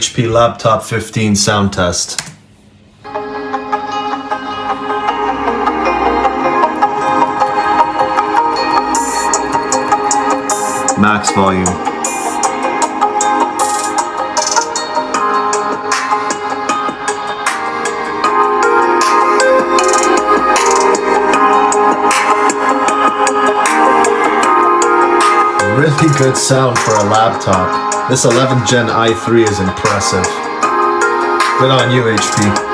HP Laptop 15 sound test. Max volume. Really good sound for a laptop. This 11th Gen i3 is impressive. Good on you, HP.